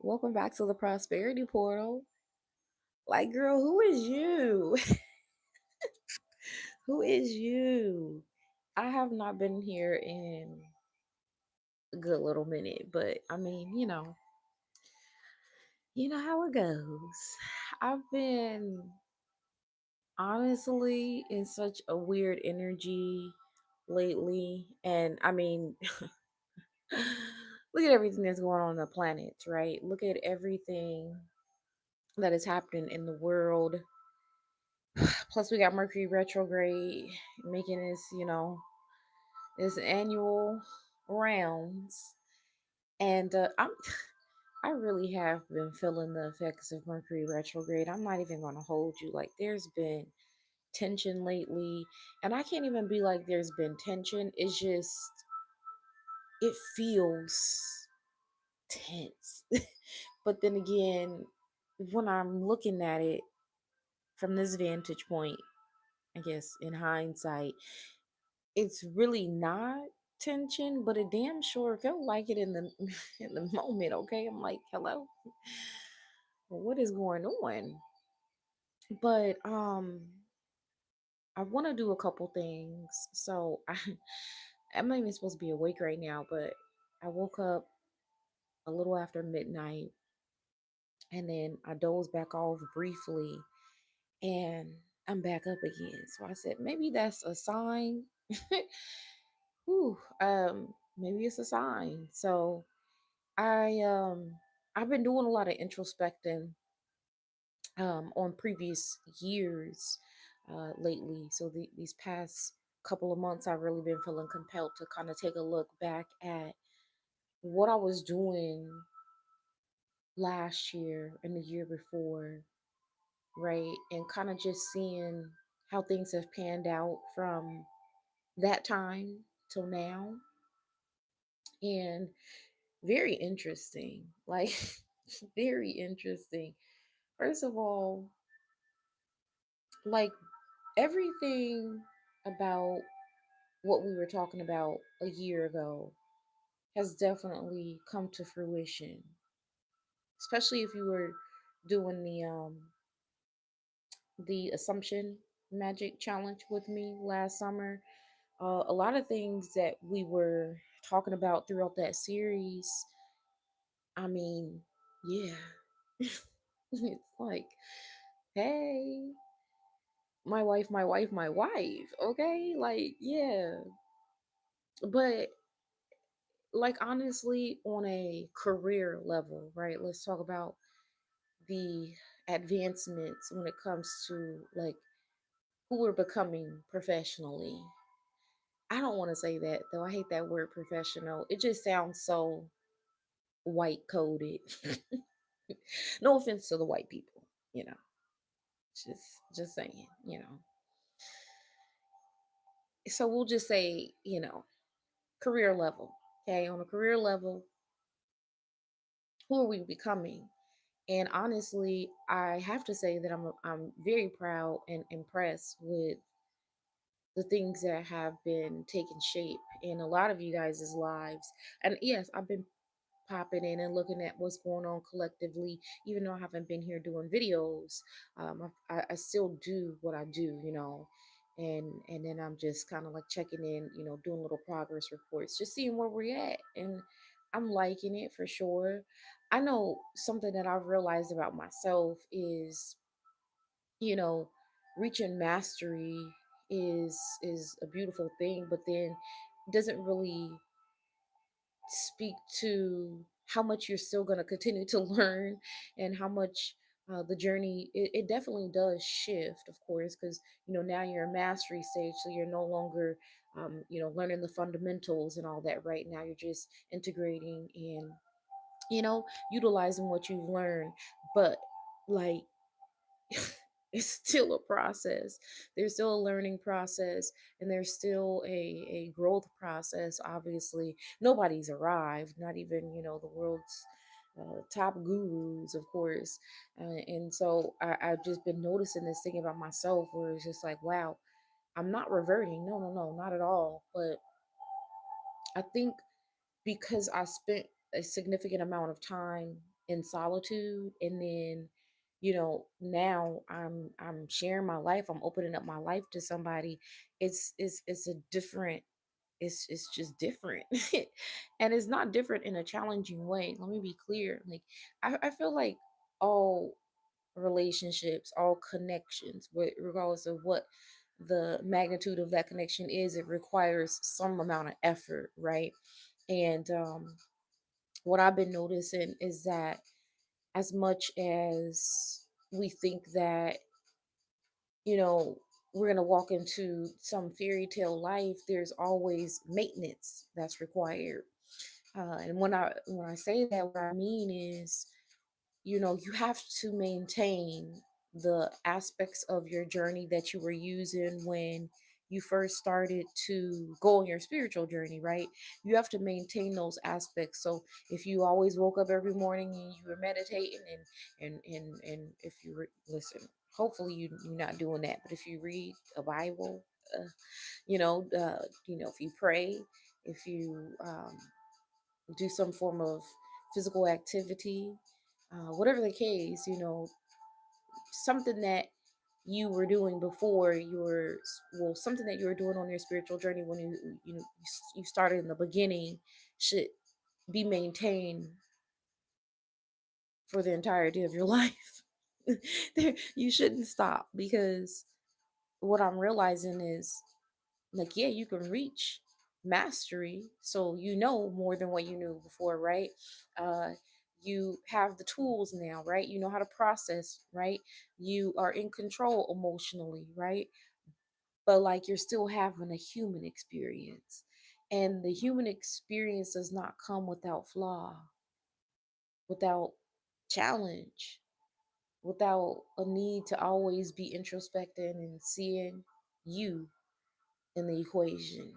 Welcome back to the Prosperity Portal. Like, girl, who is you? Who is you? I have not been here in a good little minute, but I mean, you know how it goes. I've been honestly in such a weird energy lately, and I mean, look at everything that's going on the planet, right? Look at everything that is happening in the world. Plus, we got Mercury retrograde making its annual rounds, and I really have been feeling the effects of Mercury retrograde. I'm not even gonna hold you. Like, there's been tension lately, and I can't even be like there's been tension. It's just it feels tense. But then again, when I'm looking at it from this vantage point, I guess in hindsight, it's really not tension, but it damn sure felt like it in the in the moment. Okay, I'm like, hello, what is going on? But I want to do a couple things. So I'm not even supposed to be awake right now, but I woke up a little after midnight, and then I dozed back off briefly, and I'm back up again. So I said maybe that's a sign. Whew, maybe it's a sign. So I've been doing a lot of introspecting on previous years lately. So these past couple of months, I've really been feeling compelled to kind of take a look back at what I was doing last year and the year before, right? And kind of just seeing how things have panned out from that time till now. And very interesting, like very interesting. First of all, like everything about what we were talking about a year ago has definitely come to fruition. Especially if you were doing the assumption magic challenge with me last summer. A lot of things that we were talking about throughout that series, I mean, yeah. It's like, hey, my wife, my wife, my wife. Okay, like, yeah. But like honestly, on a career level, right? Let's talk about the advancements when it comes to like who we're becoming professionally. I don't want to say that though. I hate that word professional. It just sounds so white coded. No offense to the white people, you know. Just saying, you know. So we'll just say, career level. Okay, on a career level, who are we becoming? And honestly, I have to say that I'm very proud and impressed with the things that have been taking shape in a lot of you guys' lives. And yes, I've been popping in and looking at what's going on collectively, even though I haven't been here doing videos. I still do what I do, and then I'm just kind of like checking in, doing little progress reports, just seeing where we're at, and I'm liking it for sure. I know something that I've realized about myself is, you know, reaching mastery is a beautiful thing, but then doesn't really speak to how much you're still going to continue to learn and how much the journey it definitely does shift, of course, because now you're a mastery stage, so you're no longer learning the fundamentals and all that. Right now you're just integrating and utilizing what you've learned, but like it's still a process. There's still a learning process, and there's still a growth process. Obviously, nobody's arrived, not even the world's top gurus, of course. And so I've just been noticing this thing about myself, where it's just like, wow, I'm not reverting. No, no, no, not at all. But I think because I spent a significant amount of time in solitude, and then now I'm sharing my life, I'm opening up my life to somebody. It's a different, it's just different. And it's not different in a challenging way. Let me be clear. Like I feel like all relationships, all connections, regardless of what the magnitude of that connection is, it requires some amount of effort, right? And what I've been noticing is that as much as we think that, you know, we're going to walk into some fairy tale life, there's always maintenance that's required. And when I say that, what I mean is, you have to maintain the aspects of your journey that you were using when you first started to go on your spiritual journey, right? You have to maintain those aspects. So if you always woke up every morning and you were meditating, and if you listen, hopefully you're not doing that, but if you read a Bible, uh, if you pray, if you do some form of physical activity, whatever the case, something that you were doing before your, well, something that you were doing on your spiritual journey when you started in the beginning should be maintained for the entirety of your life. You shouldn't stop, because what I'm realizing is, like, yeah, you can reach mastery, so you know more than what you knew before, right? uh you have the tools now, right? You know how to process, right? You are in control emotionally, right? But like, you're still having a human experience, and the human experience does not come without flaw, without challenge, without a need to always be introspecting and seeing you in the equation.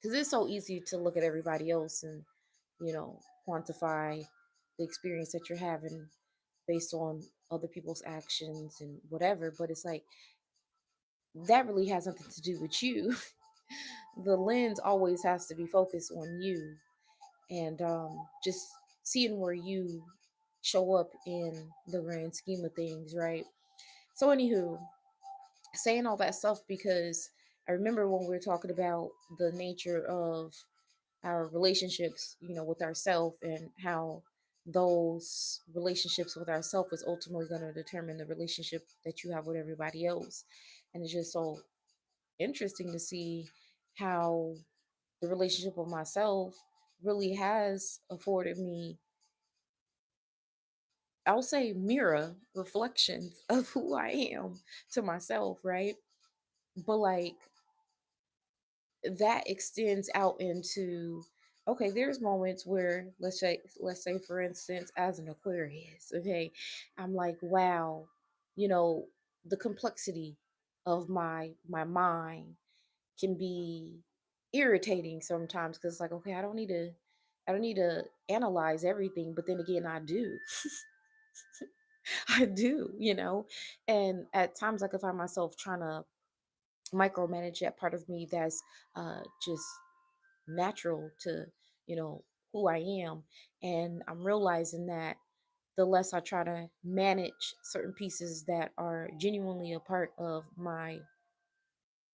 Because it's so easy to look at everybody else and, quantify the experience that you're having based on other people's actions and whatever. But it's like, that really has nothing to do with you. The lens always has to be focused on you, and just seeing where you show up in the grand scheme of things, right? So, anywho, saying all that stuff because I remember when we were talking about the nature of our relationships, with ourselves, and how those relationships with ourselves is ultimately going to determine the relationship that you have with everybody else. And it's just so interesting to see how the relationship with myself really has afforded me, I'll say, mirror reflections of who I am to myself, right? But like, that extends out into, okay, there's moments where, let's say for instance, as an Aquarius, okay, I'm like, wow, you know the complexity of my mind can be irritating sometimes, because like, okay, I don't need to analyze everything, but then again, I do. I do, and at times, like, I find myself trying to micromanage that part of me that's just natural to, who I am. And I'm realizing that the less I try to manage certain pieces that are genuinely a part of my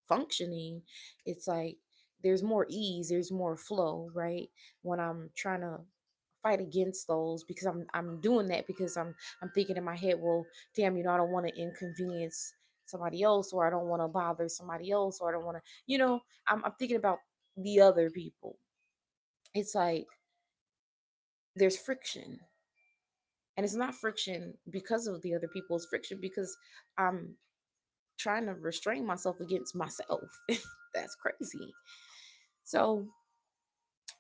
functioning, it's like there's more ease, there's more flow, right? When I'm trying to fight against those, because I'm doing that because I'm thinking in my head, well, damn, I don't want to inconvenience somebody else, or I don't want to bother somebody else, or I don't want to, I'm thinking about the other people. It's like there's friction, and it's not friction because of the other people, it's friction because I'm trying to restrain myself against myself. That's crazy. So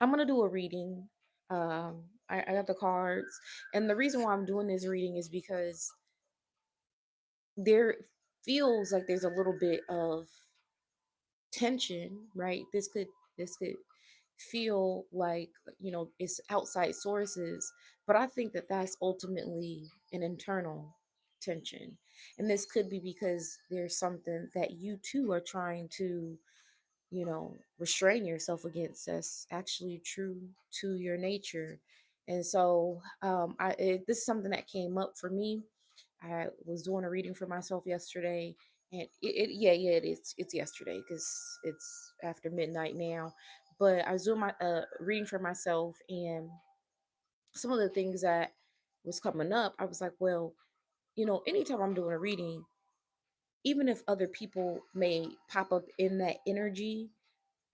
I'm gonna do a reading. I got the cards, and the reason why I'm doing this reading is because there feels like there's a little bit of tension, right? This could feel like, it's outside sources, but I think that that's ultimately an internal tension, and this could be because there's something that you too are trying to, restrain yourself against, that's actually true to your nature. And so this is something that came up for me. I was doing a reading for myself yesterday, and yeah, it's yesterday because it's after midnight now. But I was doing my reading for myself, and some of the things that was coming up, I was like, well, anytime I'm doing a reading, even if other people may pop up in that energy,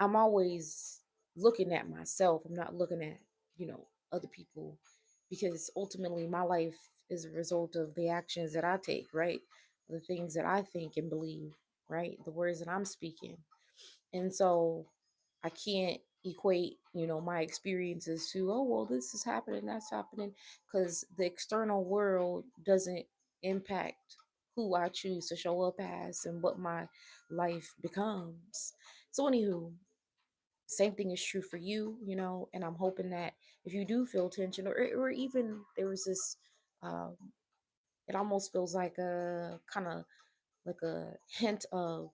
I'm always looking at myself. I'm not looking at, other people, because ultimately my life is a result of the actions that I take, right? The things that I think and believe, right? The words that I'm speaking. And so I can't equate, my experiences to, oh, well, this is happening, that's happening, because the external world doesn't impact who I choose to show up as and what my life becomes. So, anywho, same thing is true for you, and I'm hoping that if you do feel tension, or even there was this, um, it almost feels like a kind of like a hint of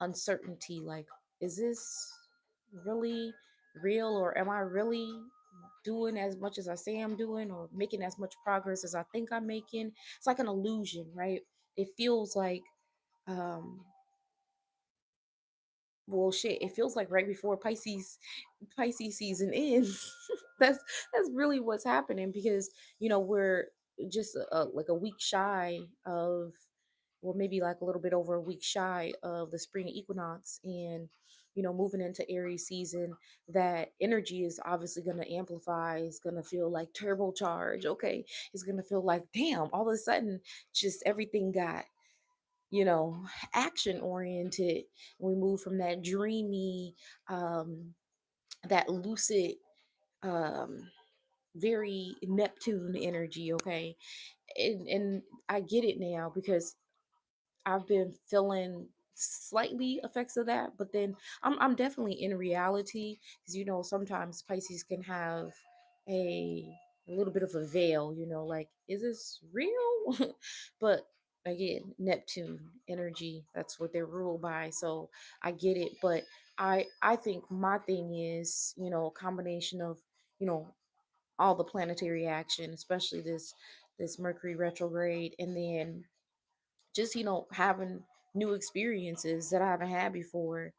uncertainty, like, is this really real, or am I really doing as much as I say I'm doing, or making as much progress as I think I'm making? It's like an illusion, right? It feels like, um well, shit, it feels like right before Pisces season ends. that's that's really what's happening, because we're just like a week shy of, or maybe like a little bit over a week shy of the spring equinox, and moving into Aries season. That energy is obviously going to amplify. It's going to feel like turbocharge. Okay, it's going to feel like, damn, all of a sudden just everything got, you know action oriented. We move from that dreamy, um that lucid, um very Neptune energy. Okay, and I get it now, because I've been feeling slightly effects of that, but then I'm definitely in reality, because sometimes Pisces can have a a little bit of a veil, like, is this real? But again, Neptune energy, that's what they're ruled by. So I get it, but I think my thing is, a combination of, you know all the planetary action, especially this Mercury retrograde, and then just having new experiences that I haven't had before.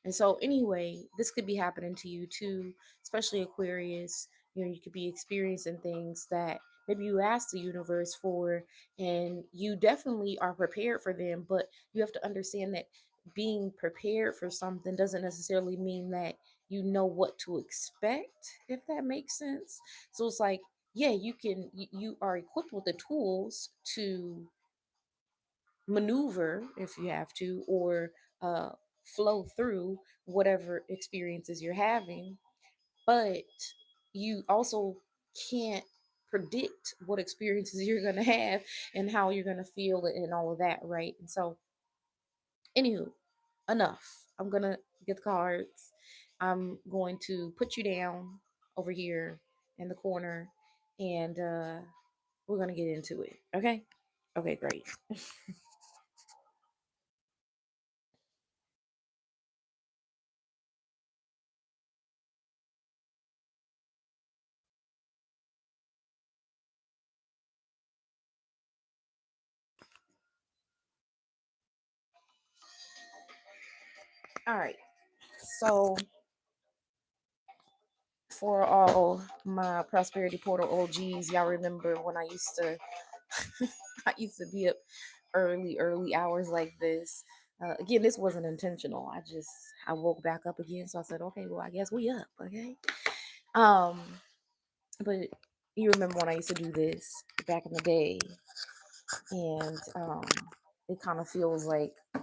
And so anyway, this could be happening to you too, especially Aquarius. You could be experiencing things that maybe you asked the universe for, and you definitely are prepared for them, but you have to understand that being prepared for something doesn't necessarily mean that you know what to expect, if that makes sense. So it's like, yeah, you are equipped with the tools to maneuver if you have to, or uh, flow through whatever experiences you're having, but you also can't predict what experiences you're going to have and how you're going to feel it and all of that, right? And so, anywho, enough. I'm going to get the cards. I'm going to put you down over here in the corner, and we're going to get into it. Okay? Okay, great. All right. So, for all my prosperity portal OGs, y'all remember when I used to I used to be up early hours like this. Again, this wasn't intentional. I woke back up again, so I said, okay, well, I guess we up, okay. Um, but you remember when I used to do this back in the day, and it kind of feels like a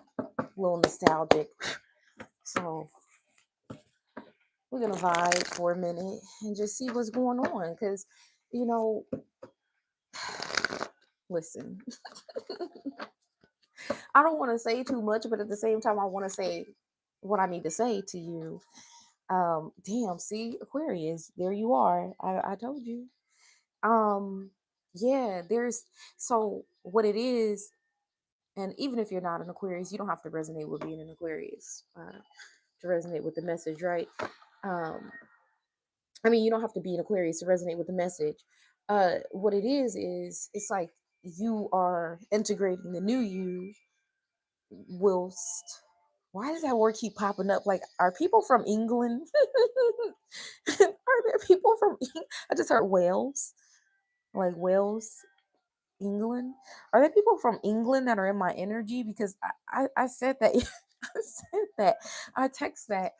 little nostalgic. So we're gonna vibe for a minute and just see what's going on, because you know listen, I don't want to say too much, but at the same time, I want to say what I need to say to you. Damn, see, Aquarius, there you are. I told you. Um, yeah, there's so what it is, and even if you're not an Aquarius, you don't have to resonate with being an Aquarius to resonate with the message, right? Um, I mean, you don't have to be an Aquarius to resonate with the message. What it is it's like you are integrating the new you whilst, why does that word keep popping up? Like, are people from England? Are there people from I just heard Wales. Like Wales, England. Are there people from England that are in my energy? Because I said that I said that. I text that.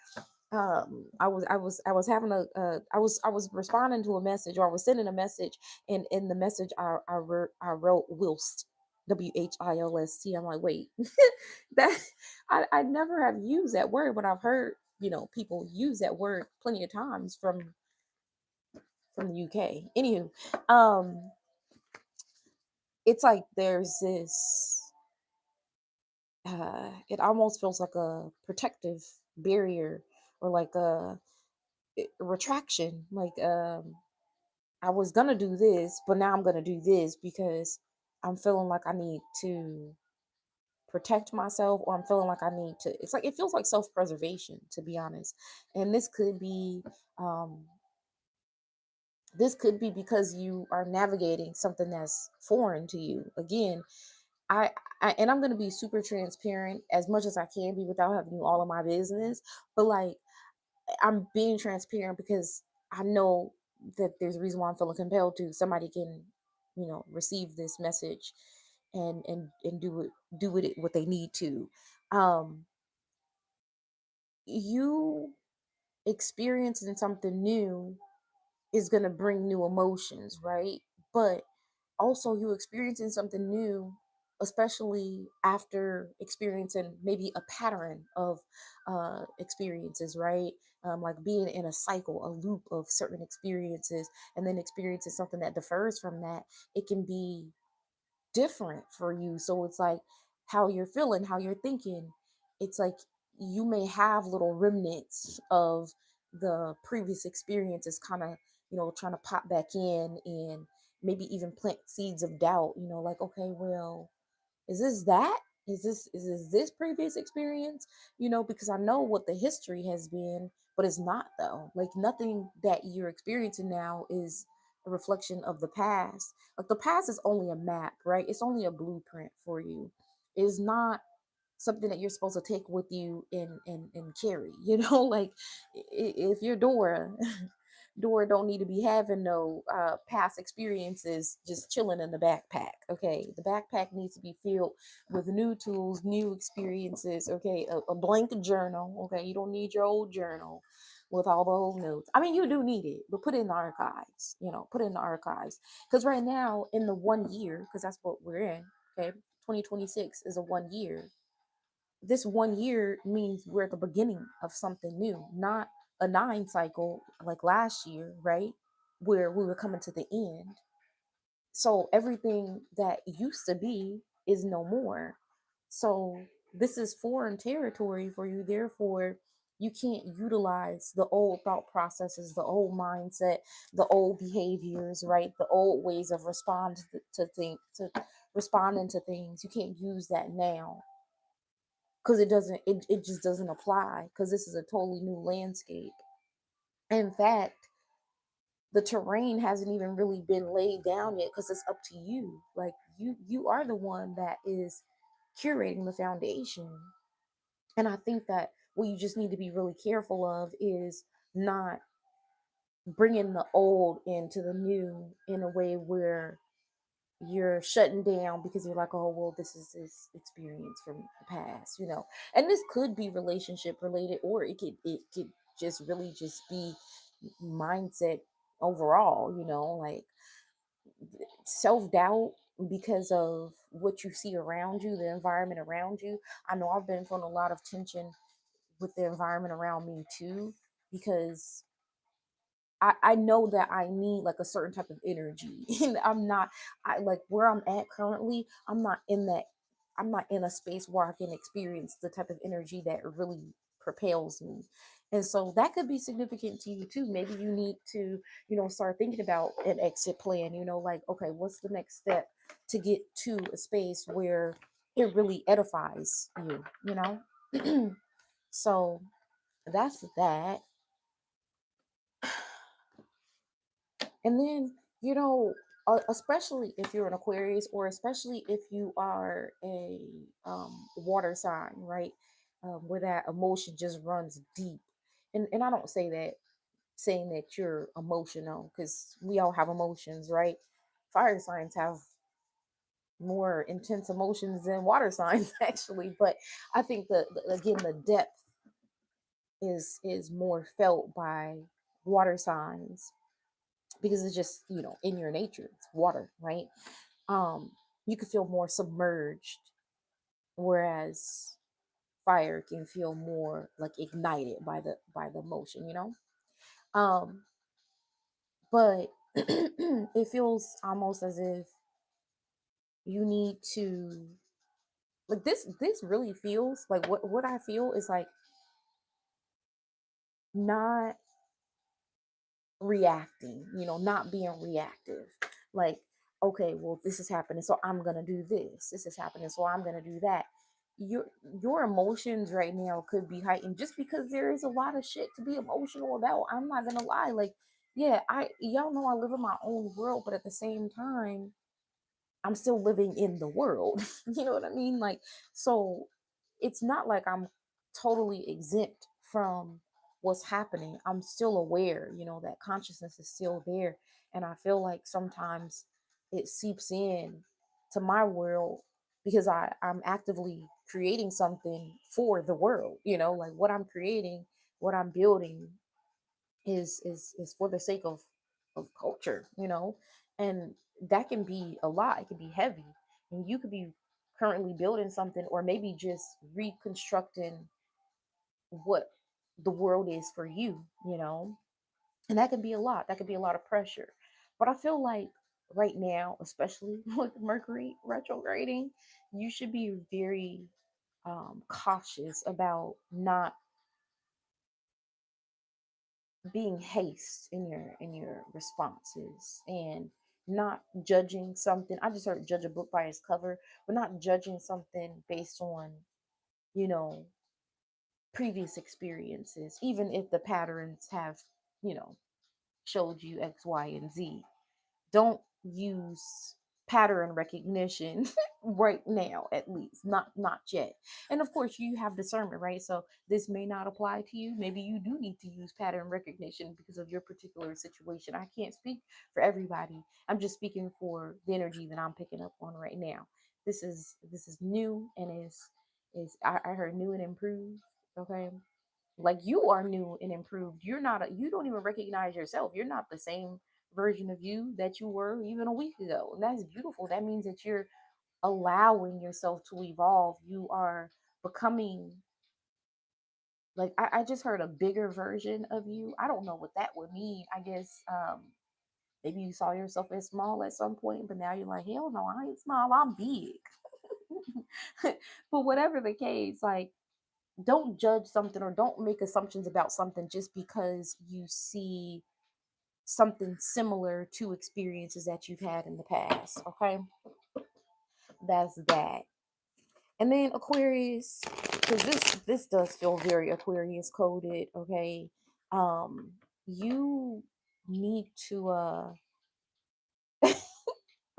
I was having I was responding to a message, or I was sending a message, and in the message I wrote whilst, WHILST. I'm like, wait, that I never have used that word, but I've heard, people use that word plenty of times from the UK. Anywho, um, it's like there's this. It almost feels like a protective barrier, or like a retraction. Like, I was gonna do this, but now I'm gonna do this because I'm feeling like I need to protect myself, or I'm feeling like I need to. It's like it feels like self-preservation, to be honest. And um, this could be because you are navigating something that's foreign to you. Again, I, and I'm gonna be super transparent as much as I can be without having you all of my business. But like, I'm being transparent because I know that there's a reason why I'm feeling compelled to. Somebody can, receive this message and do with it what they need to. Um, you experiencing something new is going to bring new emotions, right? But also, you experiencing something new, especially after experiencing maybe a pattern of experiences, right? Like being in a cycle, a loop of certain experiences, and then experiencing something that differs from that, it can be different for you. So it's like how you're feeling, how you're thinking. It's like you may have little remnants of the previous experiences kind of, trying to pop back in, and maybe even plant seeds of doubt, like, okay, well, is this that? Is this previous experience? Because I know what the history has been, but it's not though. Like nothing that you're experiencing now is a reflection of the past. Like the past is only a map, right? It's only a blueprint for you. It's not something that you're supposed to take with you and carry. Like if you're Dora, Dora don't need to be having no past experiences just chilling in the backpack. Okay, the backpack needs to be filled with new tools, new experiences. Okay, a blank journal. Okay, you don't need your old journal with all the old notes. I mean, you do need it, but put it in the archives. Put it in the archives, because right now in the 1 year, because that's what we're in. Okay, 2026 is a 1 year. This 1 year means we're at the beginning of something new, not a 9 cycle like last year, right? Where we were coming to the end. So everything that used to be is no more. So this is foreign territory for you. Therefore, you can't utilize the old thought processes, the old mindset, the old behaviors, right? The old ways of responding to things. You can't use that now because it just doesn't apply, because this is a totally new landscape. In fact, the terrain hasn't even really been laid down yet, because it's up to you. Like you are the one that is curating the foundation. And I think that what you just need to be really careful of is not bringing the old into the new in a way where you're shutting down because you're like, oh well, this is this experience from the past. And this could be relationship related, or it could just really just be mindset overall, like self-doubt because of what you see around you, the environment around you. I know I've been feeling a lot of tension with the environment around me too, because I know that I need like a certain type of energy. And I like where I'm at currently, I'm not in a space where I can experience the type of energy that really propels me. And so that could be significant to you too. Maybe you need to, start thinking about an exit plan, like, okay, what's the next step to get to a space where it really edifies you. So that's that. And then, you know, especially if you're an Aquarius, or especially if you are a water sign, right? Where that emotion just runs deep. And I don't say that saying that you're emotional, because we all have emotions, right? Fire signs have more intense emotions than water signs actually, but I think again, the depth is more felt by water signs, because it's just, in your nature, it's water, right? um you can feel more submerged, whereas fire can feel more like ignited by the emotion, um but it feels almost as if you need to, like, this really feels like, what I feel is like, not reacting, not being reactive. Like, okay, well, this is happening, so I'm gonna do this. This is happening, so I'm gonna do that. Your your emotions right now could be heightened, just because there is a lot of shit to be emotional about. I'm not gonna lie. Like, yeah, I y'all know I live in my own world, but at the same time, I'm still living in the world. You know what I mean? Like, so it's not like I'm totally exempt from what's happening. I'm still aware, that consciousness is still there. And I feel like sometimes it seeps in to my world, because I'm actively creating something for the world, like what I'm creating, what I'm building is for the sake of culture, and that can be a lot. It can be heavy, and you could be currently building something, or maybe just reconstructing what the world is for you, and that could be a lot. That could be a lot of pressure. But I feel like right now, especially with Mercury retrograding, you should be very cautious about not being haste in your responses, and not judging something. I just heard judge a book by its cover, but not judging something based on, you know previous experiences, even if the patterns have, you know showed you X, Y, and Z. Don't use pattern recognition right now, at least not yet. And of course, you have discernment, right? So this may not apply to you. Maybe you do need to use pattern recognition because of your particular situation. I can't speak for everybody. I'm just speaking for the energy that I'm picking up on right now. This is new, and I heard new and improved. Okay, like, you are new and improved. You don't even recognize yourself. You're not the same version of you that you were even a week ago, and that's beautiful. That means that you're allowing yourself to evolve. You are becoming, like, I just heard a bigger version of you. I don't know what that would mean. I guess maybe you saw yourself as small at some point, but now you're like, hell no, I ain't small, I'm big. But whatever the case, like, don't judge something, or don't make assumptions about something just because you see something similar to experiences that you've had in the past. Okay, that's that. And then Aquarius, because this does feel very Aquarius coded. Okay, um you need to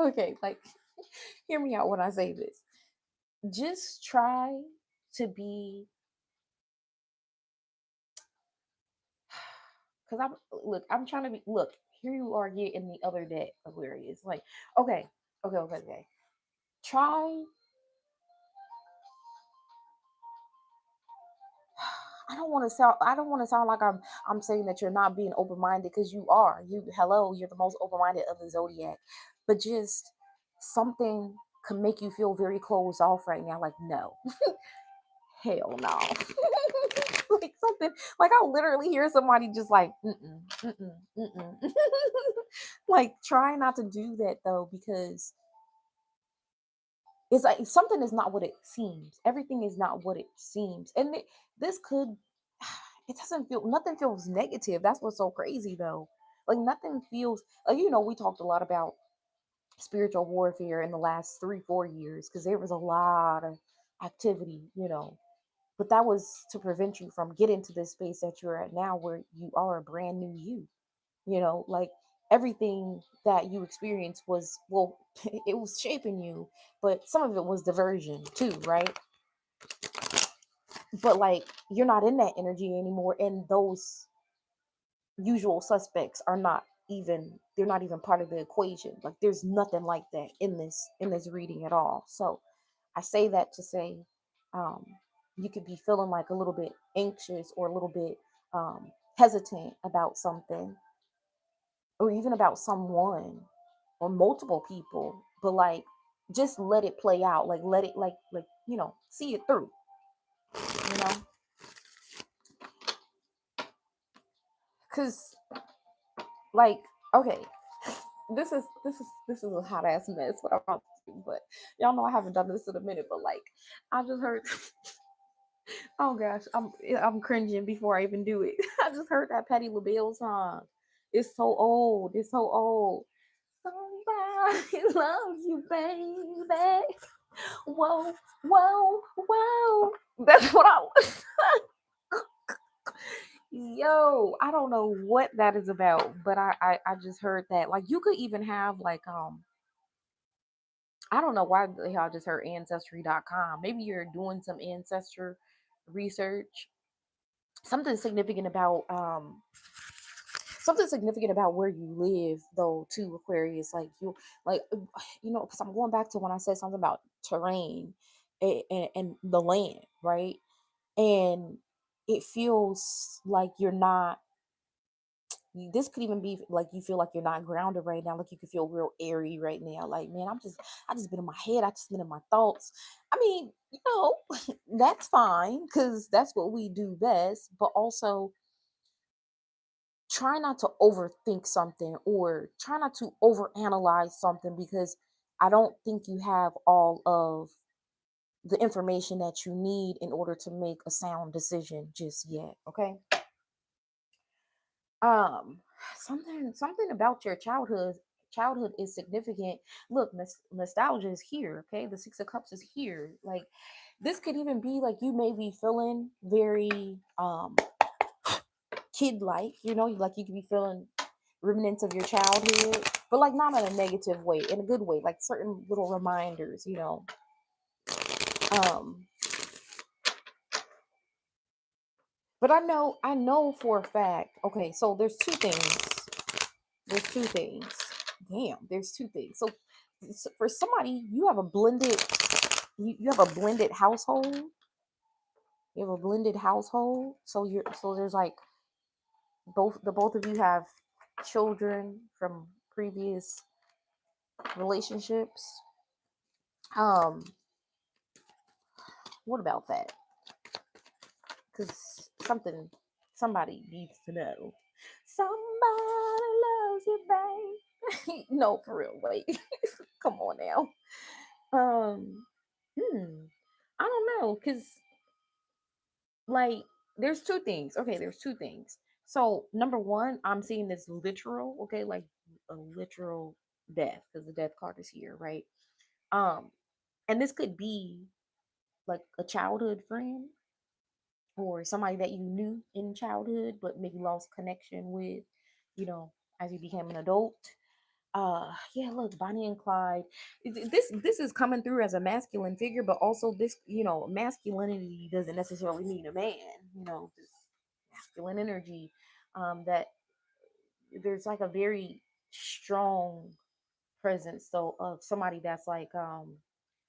okay, like, hear me out when I say this. Just try to be, because I'm trying to be, look, here you are getting the other deck, Aquarius. Like, okay, okay. Try, I don't want to sound like I'm saying that you're not being open-minded, because you are. You're the most open-minded of the zodiac. But just something can make you feel very closed off right now. Like, no. Hell no. Like, something, like, I literally hear somebody just like, mm-mm, mm-mm, mm-mm. Like, try not to do that though, because it's like something is not what it seems. Everything is not what it seems. And this could, it doesn't feel, nothing feels negative. That's what's so crazy though. Like, nothing feels, like, we talked a lot about spiritual warfare in the last 3-4 years, because there was a lot of activity, but that was to prevent you from getting to this space that you're at now, where you are a brand new you, like, everything that you experienced was, well, it was shaping you, but some of it was diversion too, right? But like, you're not in that energy anymore, and those usual suspects are not even, they're not even part of the equation. Like, there's nothing like that in this reading at all. So I say that to say, um you could be feeling like a little bit anxious or a little bit hesitant about something, or even about someone or multiple people, but like, just let it play out. Like, let it, like, see it through, you know because, like, okay, this is a hot ass mess what I'm about to do, but y'all know I haven't done this in a minute. But like, I just heard oh gosh, I'm cringing before I even do it. I just heard that Patti LaBelle song. It's so old. It's so old. Somebody loves you, baby. Whoa, whoa, whoa. That's what I was. Yo, I don't know what that is about, but I just heard that. Like, you could even have like, I don't know why the hell I just heard ancestry.com. Maybe you're doing some ancestor research. Something significant about where you live, though, too, Aquarius. Like, like, because I'm going back to when I said something about terrain, and the land, right? And it feels like you're not, this could even be like, you feel like you're not grounded right now. Like, you could feel real airy right now. Like, man, I just been in my head. I just been in my thoughts. I mean, that's fine, because that's what we do best. But also, try not to overthink something, or try not to overanalyze something, because I don't think you have all of the information that you need in order to make a sound decision just yet. Okay. um something about your childhood is significant. Look, nostalgia is here. Okay, the Six of Cups is here. Like, this could even be like, you may be feeling very kid like, like, you could be feeling remnants of your childhood, but like, not in a negative way, in a good way, like certain little reminders, um but I know for a fact. Okay, so there's two things. Damn, there's two things. So, for somebody, you have a blended household. You have a blended household. So there's like, both of you have children from previous relationships. Um, what about that? Because somebody needs to know. Somebody loves you, babe. No, for real. Wait, come on now. Um, hmm, I don't know, cause like, there's two things. Okay, there's two things. So, number one, I'm seeing this literal. Okay, like a literal death, because the death card is here, right? Um, and this could be like a childhood friend, or somebody that you knew in childhood but maybe lost connection with, you know, as you became an adult. Yeah, look, Bonnie and Clyde. This is coming through as a masculine figure, but also, this, masculinity doesn't necessarily mean a man. Just masculine energy. That there's like a very strong presence, though, of somebody that's like,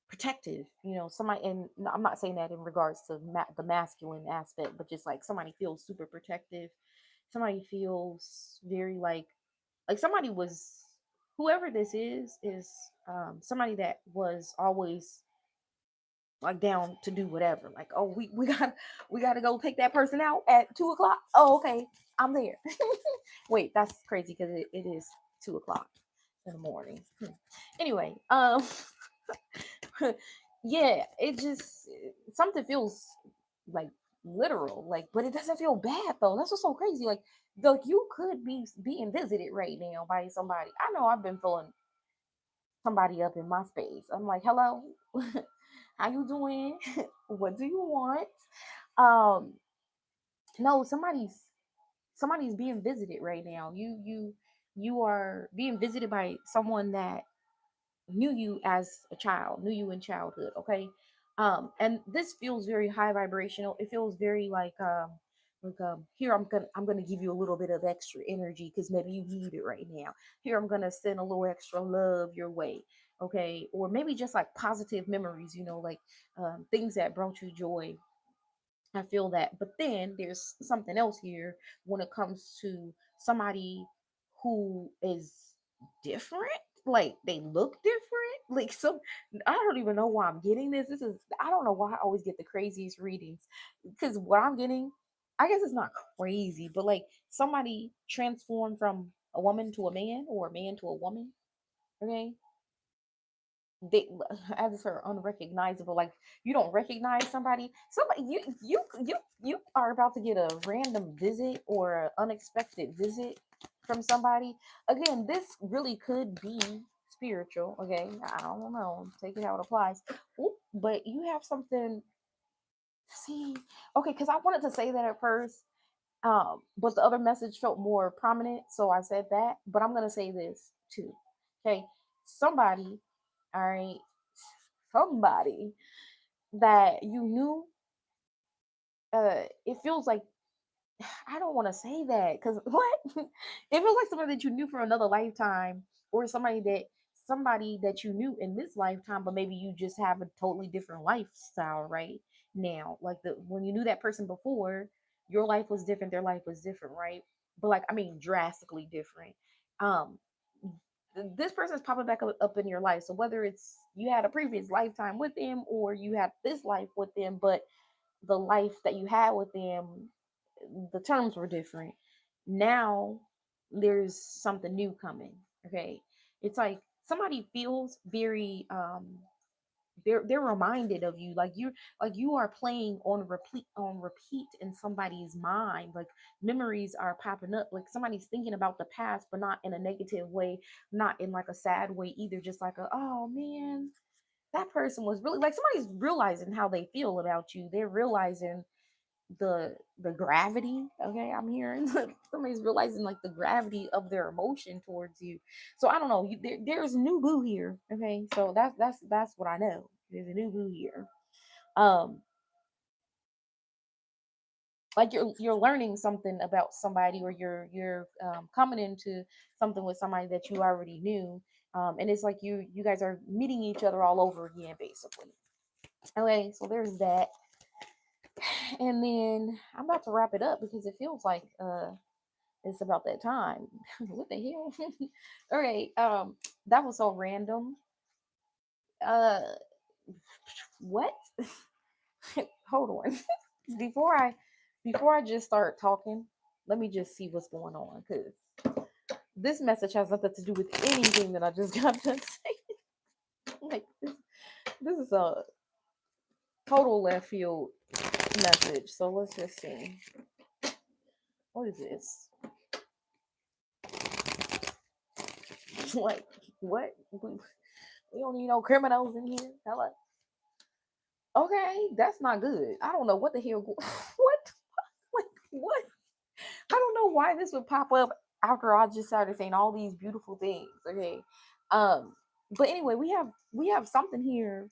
protective, somebody. And no, I'm not saying that in regards to the masculine aspect, but just like, somebody feels super protective. Somebody feels very like somebody was, whoever this is somebody that was always like down to do whatever. Like, oh, we got to go take that person out at 2 o'clock. Oh, okay, I'm there. Wait, that's crazy, because it is 2 o'clock in the morning. Anyway, yeah, it just, something feels like literal, like, but it doesn't feel bad though. That's what's so crazy. Like, you could be being visited right now by somebody. I know I've been feeling somebody up in my space. I'm like, hello, how you doing? What do you want? Um, no, somebody's being visited right now. You You are being visited by someone that knew you as a child, knew you in childhood, okay? And this feels very high vibrational. It feels very here I'm gonna give you a little bit of extra energy because maybe you need it right now. Here I'm gonna send a little extra love your way, okay? Or maybe just like positive memories, like things that brought you joy. I feel that. But then there's something else here when it comes to somebody who is different. Like they look different. Like some I don't even know why I'm getting this. I don't know why I always get the craziest readings. Because what I'm getting, I guess it's not crazy, but like somebody transformed from a woman to a man or a man to a woman. Okay, they as are unrecognizable, like you don't recognize somebody, you are about to get a random visit or an unexpected visit from somebody. Again, this really could be spiritual. Okay, I don't know, take it how it applies. Oop, but you have something. See, okay, because I wanted to say that at first, but the other message felt more prominent, so I said that. But I'm gonna say this too. Okay, somebody, all right, somebody that you knew. It feels like I don't want to say that because what? It feels like somebody that you knew for another lifetime, or somebody that you knew in this lifetime, but maybe you just have a totally different lifestyle right now. Like the when you knew that person before, your life was different, their life was different, right? But like I mean, drastically different. Um, this person's popping back up in your life. So whether it's you had a previous lifetime with them or you had this life with them, but the life that you had with them, the terms were different. Now there's something new coming. Okay. It's like somebody feels very they're reminded of you, like you are playing on repeat in somebody's mind. Like memories are popping up, like somebody's thinking about the past, but not in a negative way, not in like a sad way either, just like oh man, that person was really like somebody's realizing how they feel about you. They're realizing the gravity. Okay, I'm hearing somebody's realizing like the gravity of their emotion towards you. So I don't know, there's a new boo here. Okay, so that's what I know. There's a new boo here. um like you're learning something about somebody, or you're coming into something with somebody that you already knew. And it's like you guys are meeting each other all over again basically. Okay, so there's that. And then I'm about to wrap it up because it feels like it's about that time. What the hell? All right. That was so random. Uh, what? Hold on. before I before I just start talking, let me just see what's going on because this message has nothing to do with anything that I just got to say. Like this is a total left field message. So let's just see. What is this? Like what? We don't need no criminals in here. Hello. Okay, that's not good. I don't know what the hell. What? Like what? I don't know why this would pop up after I just started saying all these beautiful things. Okay. Um. But anyway, we have something here.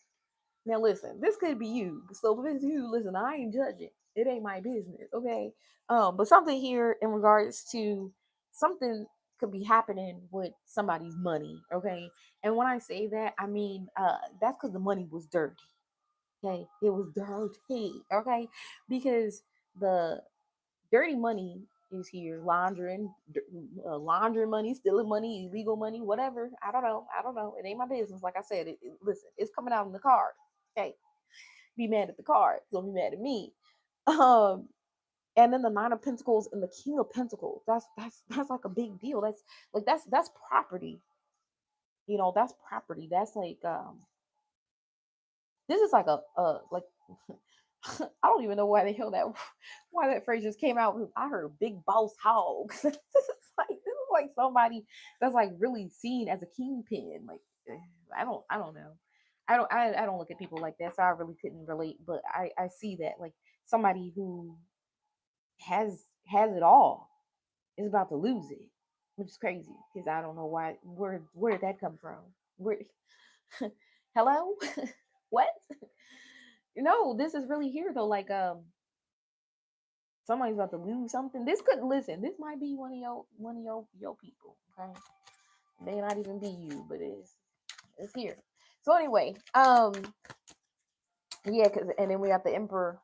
Now listen, this could be you. So if it's you, listen, I ain't judging. It ain't my business. Okay. But something here in regards to something could be happening with somebody's money. Okay. And when I say that, I mean that's because the money was dirty. Okay, it was dirty. Okay, because the dirty money is here, laundering money, stealing money, illegal money, whatever. I don't know. I don't know. It ain't my business. Like I said, listen, it's coming out in the card. Okay, be mad at the card. Don't be mad at me. Um, and then the Nine of Pentacles and the King of Pentacles. That's like a big deal. That's property. That's property. That's like this is like a like I don't even know why that phrase just came out. I heard big boss hog. This is like somebody that's like really seen as a kingpin. Like I don't know. I don't look at people like that, so I really couldn't relate. But I see that like somebody who has it all is about to lose it. which is crazy because I don't know why. Where did that come from? Where? Hello? What? No, this is really here though. Like somebody's about to lose something. This could listen. This might be one of your people. Okay, it may not even be you, but it's here. So anyway, yeah, cause and then we got the Emperor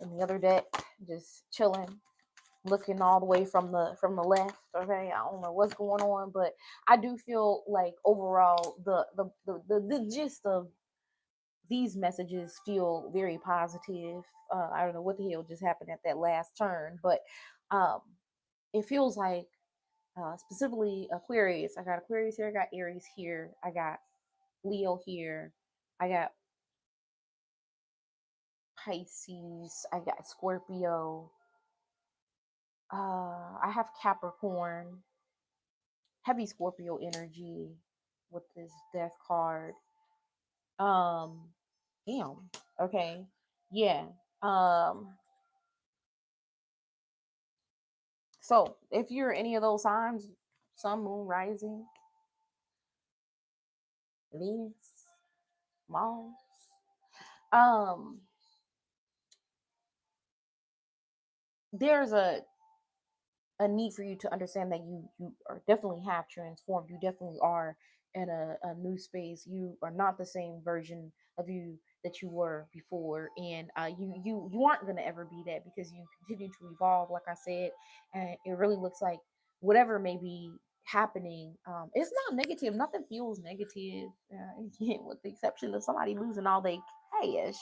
in the other deck, just chilling, looking all the way from the left. Okay, I don't know what's going on, but I do feel like overall the gist of these messages feel very positive. I don't know what the hell just happened at that last turn, but um, it feels like specifically Aquarius. I got Aquarius here, I got Aries here, I got Leo here, I got Pisces, I got Scorpio, I have Capricorn, heavy Scorpio energy with this death card. Um, damn. Okay. Yeah. Um, so if you're any of those signs, Sun, Moon, Rising, Venus, Mars, um, there's a need for you to understand that you are definitely have transformed. You definitely are in a new space. You are not the same version of you that you were before, and you aren't going to ever be that because you continue to evolve, like I said. And it really looks like whatever may be happening, it's not negative. Nothing feels negative, again, with the exception of somebody losing all their cash.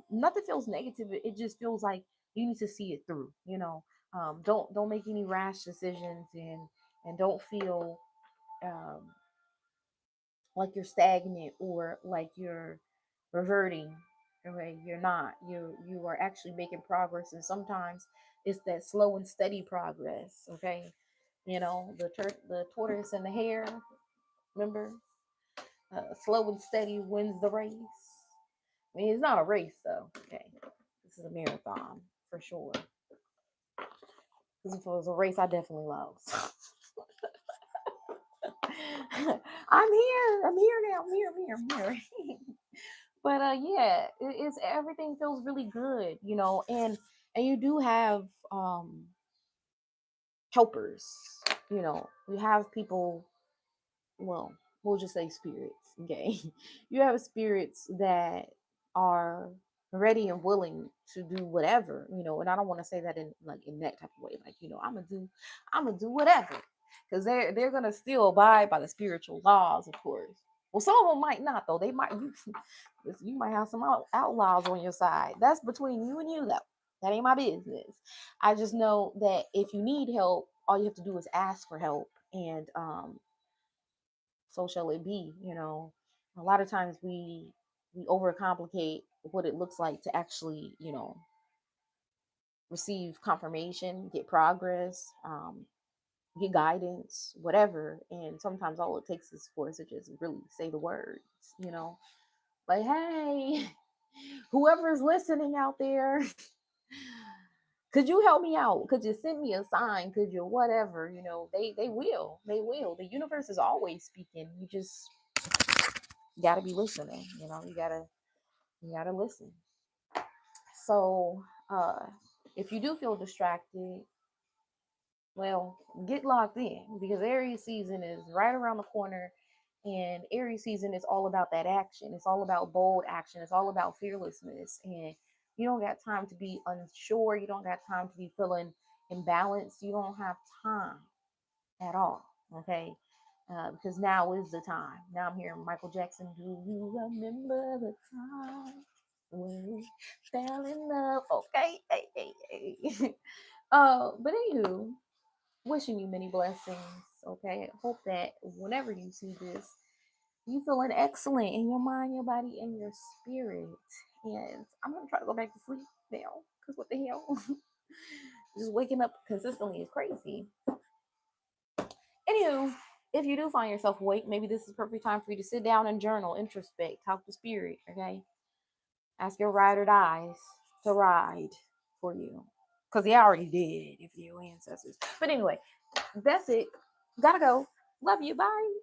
Nothing feels negative. It just feels like you need to see it through, don't make any rash decisions, and don't feel um, like you're stagnant or like you're reverting. Okay, you're not. You are actually making progress, and sometimes it's that slow and steady progress. Okay, the tortoise and the hare. Remember, slow and steady wins the race. I mean, it's not a race though. Okay, this is a marathon for sure. Because if it was a race, I definitely lost. I'm here. I'm here now. I'm here. I'm here. I'm here. But yeah, it's everything feels really good, and you do have helpers. You have people. Well, we'll just say spirits. Okay, you have spirits that are ready and willing to do whatever, and I don't want to say that in that type of way, like, I'm gonna do whatever, because they're gonna still abide by the spiritual laws, of course. Well, some of them might not, though. They might you might have some outlaws on your side. That's between you and you, though. That ain't my business. I just know that if you need help, all you have to do is ask for help, and so shall it be. A lot of times we overcomplicate what it looks like to actually, receive confirmation, get progress, get guidance, whatever. And sometimes all it takes is for us to just really say the words, you know like, hey, whoever's listening out there, could you help me out? Could you send me a sign? Could you whatever? They will. The universe is always speaking. You just gotta be listening. You gotta listen. So if you do feel distracted, well, get locked in, because Aries season is right around the corner. And Aries season is all about that action. It's all about bold action. It's all about fearlessness. And you don't got time to be unsure. You don't got time to be feeling imbalanced. You don't have time at all. Okay. Because now is the time. Now I'm hearing Michael Jackson. Do you remember the time when we fell in love? Okay. Hey, hey, hey. But anywho, wishing you many blessings. Okay. Hope that whenever you see this, you feeling excellent in your mind, your body, and your spirit. And I'm gonna try to go back to sleep now. Cause what the hell? Just waking up consistently is crazy. Anywho, if you do find yourself awake, maybe this is the perfect time for you to sit down and journal, introspect, talk to spirit. Okay. Ask your ride or dies to ride for you. Because they already did if you're ancestors. But anyway, That's it. Gotta go. Love you. Bye.